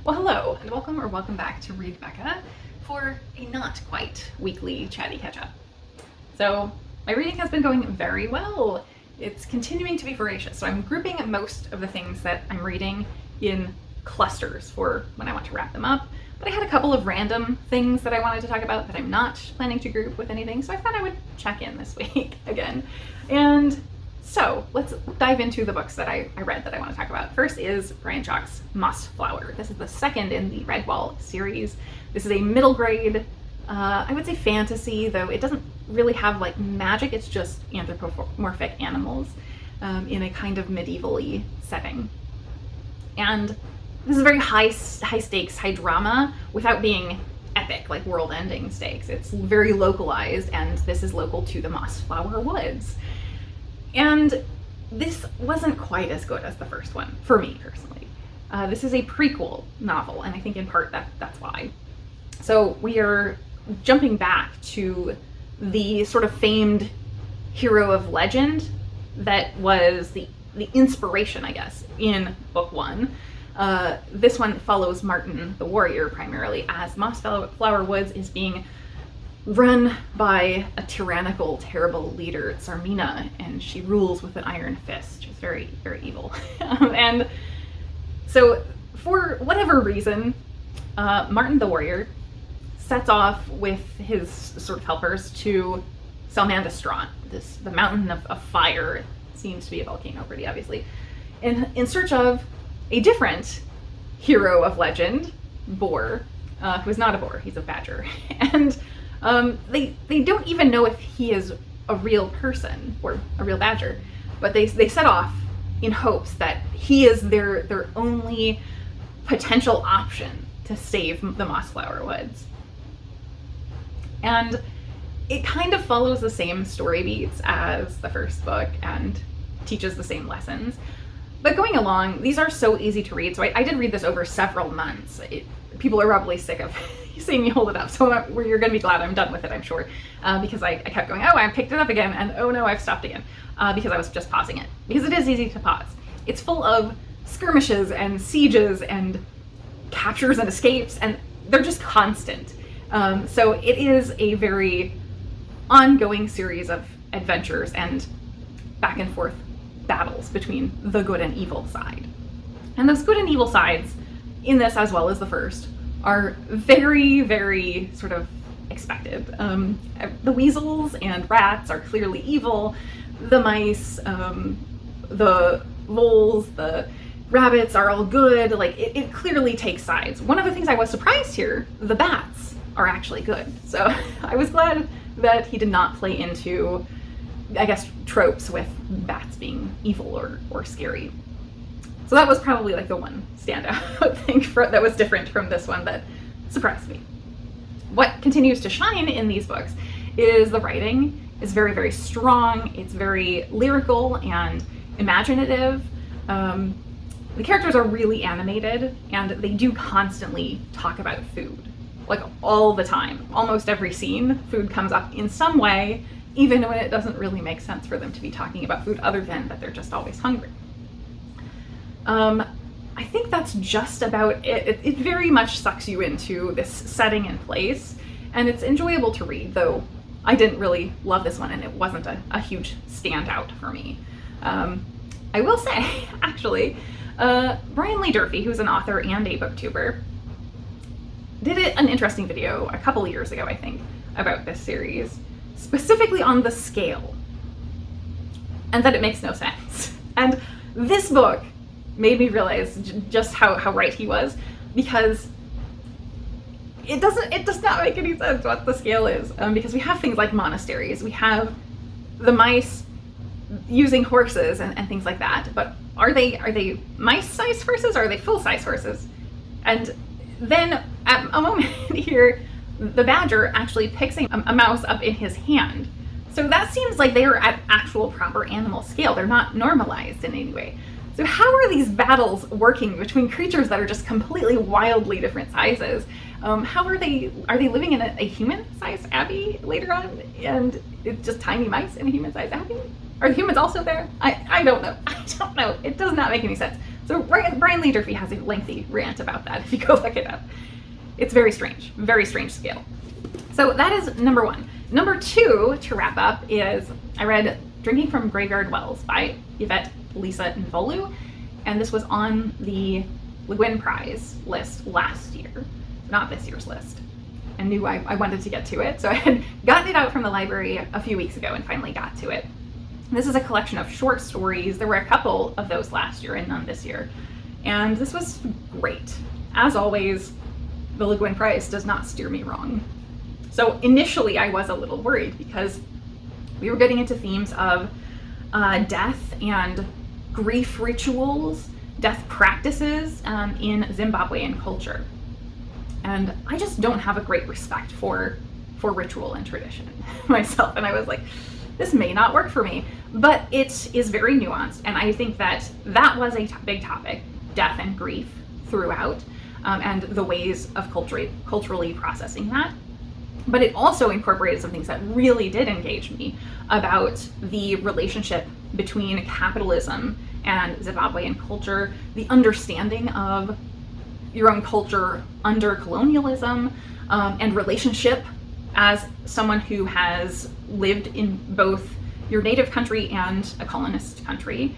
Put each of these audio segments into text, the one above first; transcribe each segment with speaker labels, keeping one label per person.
Speaker 1: Well, hello, and welcome back to Read Becca for a not quite weekly chatty catch-up. So, my reading has been going very well. It's continuing to be voracious, so I'm grouping most of the things that I'm reading in clusters for when I want to wrap them up. But I had a couple of random things that I wanted to talk about that I'm not planning to group with anything, so I thought I would check in this week again. And so let's dive into the books that I read that I want to talk about. First is Brian Jacques' Mossflower. This is the second in the Redwall series. This is a middle grade, I would say fantasy, though it doesn't really have like magic, it's just anthropomorphic animals in a kind of medieval-y setting. And this is very high stakes, high drama without being epic, like world-ending stakes. It's very localized, and this is local to the Mossflower Woods. And this wasn't quite as good as the first one, for me personally. This is a prequel novel, and I think in part that's why. So we are jumping back to the sort of famed hero of legend that was the inspiration, I guess, in book one. This one follows Martin the warrior primarily, as Mossflower Woods is being run by a tyrannical, terrible leader, Tsarmina, and she rules with an iron fist. She's very, very evil. And so, for whatever reason, Martin the warrior sets off with his sort of helpers to Salmandistraught, the mountain of fire. It seems to be a volcano, pretty obviously, in search of a different hero of legend, Boar, who is not a boar, he's a badger. And they don't even know if he is a real person or a real badger, but they set off in hopes that he is their only potential option to save the Mossflower Woods. And it kind of follows the same story beats as the first book and teaches the same lessons. But going along, these are so easy to read. So I did read this over several months. People are probably sick of seeing me hold it up, so you're going to be glad I'm done with it, I'm sure, because I kept going, oh, I picked it up again, and oh no, I've stopped again, because I was just pausing it, because it is easy to pause. It's full of skirmishes and sieges and captures and escapes, and they're just constant. So it is a very ongoing series of adventures and back and forth battles between the good and evil side. And those good and evil sides, in this as well as the first, are very, very sort of expected. The weasels and rats are clearly evil. The mice, the voles, the rabbits are all good. Like, it clearly takes sides. One of the things I was surprised here, the bats are actually good. So I was glad that he did not play into, I guess, tropes with bats being evil or scary. So that was probably like the one standout thing that was different from this one that surprised me. What continues to shine in these books is the writing is very, very strong. It's very lyrical and imaginative. The characters are really animated, and they do constantly talk about food, like all the time. Almost every scene, food comes up in some way, even when it doesn't really make sense for them to be talking about food other than that they're just always hungry. I think that's just about it. It very much sucks you into this setting and place, and it's enjoyable to read, though I didn't really love this one, and it wasn't a huge standout for me. I will say, actually, Brian Lee Durfee, who's an author and a booktuber, did an interesting video a couple years ago, I think, about this series, specifically on the scale, and that it makes no sense. And this book made me realize just how right he was, because it does not make any sense what the scale is, because we have things like monasteries, we have the mice using horses and things like that, but are they mice-sized horses, or are they full-size horses? And then at a moment here, the badger actually picks a mouse up in his hand. So that seems like they are at actual proper animal scale. They're not normalized in any way. So how are these battles working between creatures that are just completely wildly different sizes? How are they living in a human-sized abbey later on, and it's just tiny mice in a human-sized abbey? Are the humans also there? I don't know. I don't know. It does not make any sense. So Brian Lee Durfee has a lengthy rant about that if you go look it up. It's very strange scale. So that is number one. Number two, to wrap up, is I read Drinking from Graveyard Wells by Yvette Lisa Ndlovu, and this was on the Le Guin Prize list last year, not this year's list. I knew I wanted to get to it, so I had gotten it out from the library a few weeks ago and finally got to it. This is a collection of short stories. There were a couple of those last year and none this year, and this was great. As always, the Le Guin Prize does not steer me wrong. So initially I was a little worried because we were getting into themes of death and grief rituals, death practices in Zimbabwean culture. And I just don't have a great respect for ritual and tradition myself. And I was like, this may not work for me, but it is very nuanced. And I think that was a big topic, death and grief throughout, and the ways of culturally processing that. But it also incorporated some things that really did engage me about the relationship between capitalism and Zimbabwean culture, the understanding of your own culture under colonialism, and relationship as someone who has lived in both your native country and a colonist country,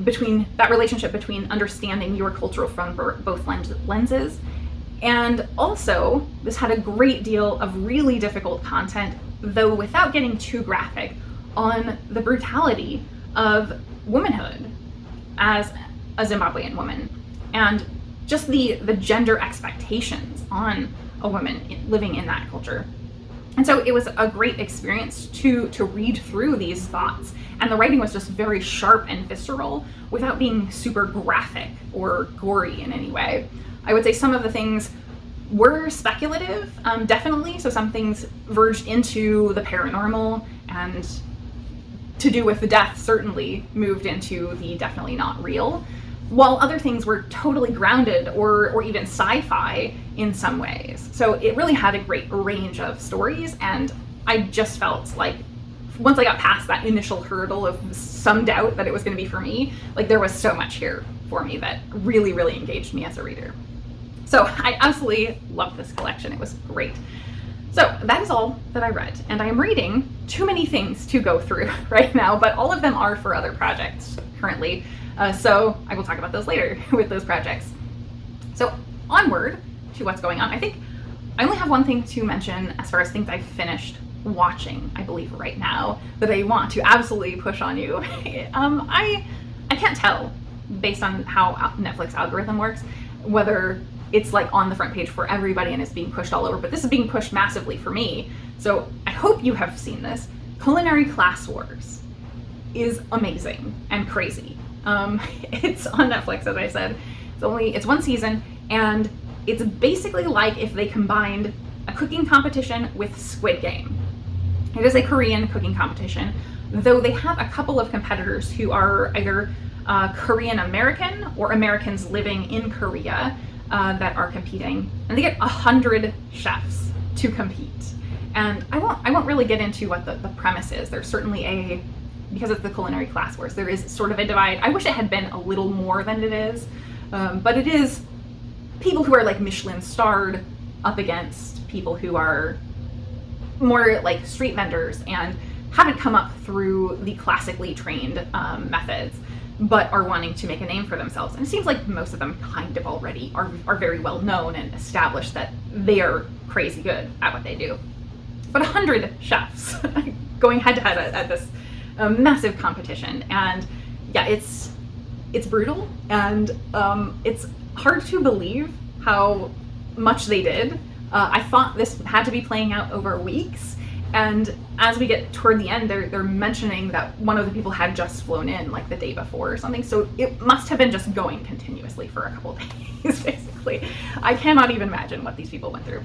Speaker 1: between that relationship between understanding your culture from both lenses. And also, this had a great deal of really difficult content, though without getting too graphic, on the brutality of womanhood as a Zimbabwean woman, and just the gender expectations on a woman living in that culture. And so it was a great experience to read through these thoughts. And the writing was just very sharp and visceral without being super graphic or gory in any way. I would say some of the things were speculative, definitely. So some things verged into the paranormal, and to do with the death certainly moved into the definitely not real, while other things were totally grounded or even sci-fi in some ways. So it really had a great range of stories, and I just felt like once I got past that initial hurdle of some doubt that it was going to be for me, like there was so much here for me that really, really engaged me as a reader. So I absolutely loved this collection. It was great. So that is all that I read, and I am reading too many things to go through right now, but all of them are for other projects currently. So I will talk about those later with those projects. So onward to what's going on. I think I only have one thing to mention as far as things I've finished watching, I believe right now, that I want to absolutely push on you. I can't tell based on how Netflix algorithm works, whether it's like on the front page for everybody and it's being pushed all over, but this is being pushed massively for me. So I hope you have seen this. Culinary Class Wars is amazing and crazy. It's on Netflix, as I said. It's one season, and it's basically like if they combined a cooking competition with Squid Game. It is a Korean cooking competition, though they have a couple of competitors who are either Korean American or Americans living in Korea that are competing, and they get 100 chefs to compete. And I won't really get into what the premise is. There's certainly because it's the Culinary Class Wars, there is sort of a divide. I wish it had been a little more than it is, but it is people who are like Michelin starred up against people who are more like street vendors and haven't come up through the classically trained methods, but are wanting to make a name for themselves. And it seems like most of them kind of already are very well known and established that they are crazy good at what they do. But 100 chefs going head to head at this massive competition, and yeah, it's brutal, and it's hard to believe how much they did. I thought this had to be playing out over weeks, and as we get toward the end, they're mentioning that one of the people had just flown in like the day before or something, so it must have been just going continuously for a couple of days, basically. I cannot even imagine what these people went through.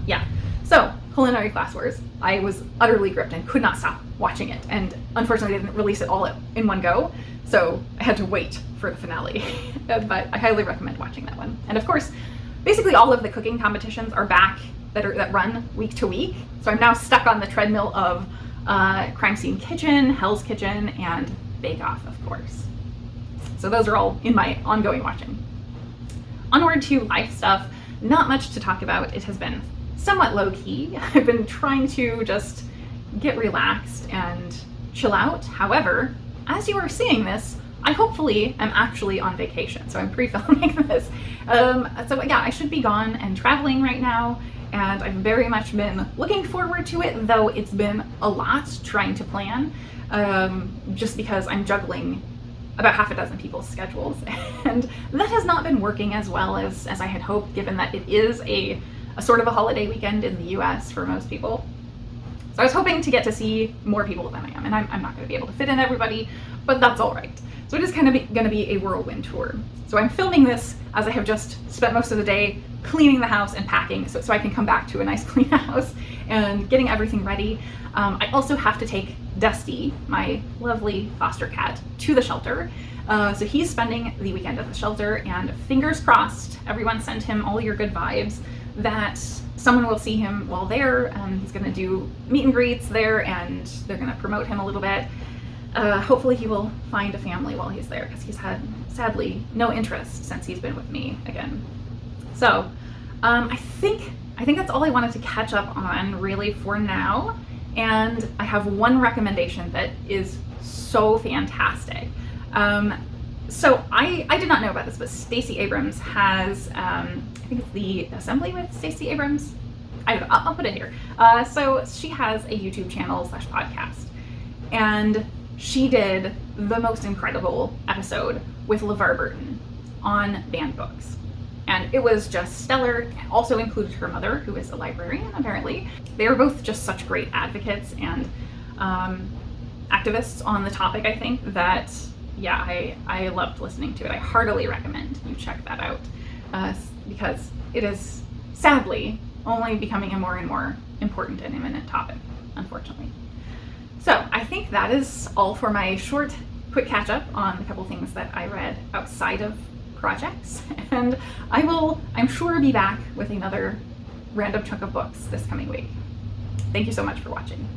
Speaker 1: Yeah, so Culinary Class Wars, I was utterly gripped and could not stop watching it, and unfortunately they didn't release it all in one go, so I had to wait for the finale. But I highly recommend watching that one. And of course, basically all of the cooking competitions are back that run week to week, so I'm now stuck on the treadmill of Crime Scene Kitchen, Hell's Kitchen, and Bake Off, of course. So those are all in my ongoing watching. Onward to life stuff, not much to talk about. It has been somewhat low-key. I've been trying to just get relaxed and chill out. However, as you are seeing this, I hopefully am actually on vacation, so I'm pre-filming this. So yeah, I should be gone and traveling right now, and I've very much been looking forward to it, though it's been a lot trying to plan, just because I'm juggling about half a dozen people's schedules, and that has not been working as well as I had hoped, given that it is a sort of a holiday weekend in the US for most people. So I was hoping to get to see more people than I am, and I'm not going to be able to fit in everybody, but that's all right. So it is kind of going to be a whirlwind tour. So I'm filming this as I have just spent most of the day cleaning the house and packing, so I can come back to a nice clean house and getting everything ready. I also have to take Dusty, my lovely foster cat, to the shelter. So he's spending the weekend at the shelter, and fingers crossed, everyone send him all your good vibes, that someone will see him while there. He's going to do meet and greets there, and they're going to promote him a little bit. Hopefully he will find a family while he's there, because he's had, sadly, no interest since he's been with me again. So I think that's all I wanted to catch up on really for now. And I have one recommendation that is so fantastic. So I did not know about this, but Stacey Abrams has, I think it's the Assembly with Stacey Abrams. I don't know, I'll put it here. So she has a YouTube channel / podcast, and she did the most incredible episode with LeVar Burton on banned books. And it was just stellar. It also included her mother, who is a librarian, apparently. They are both just such great advocates and activists on the topic, I think, that, yeah, I loved listening to it. I heartily recommend you check that out, because it is sadly only becoming a more and more important and imminent topic, unfortunately. So I think that is all for my short, quick catch up on a couple things that I read outside of projects, and I will, I'm sure, be back with another random chunk of books this coming week. Thank you so much for watching.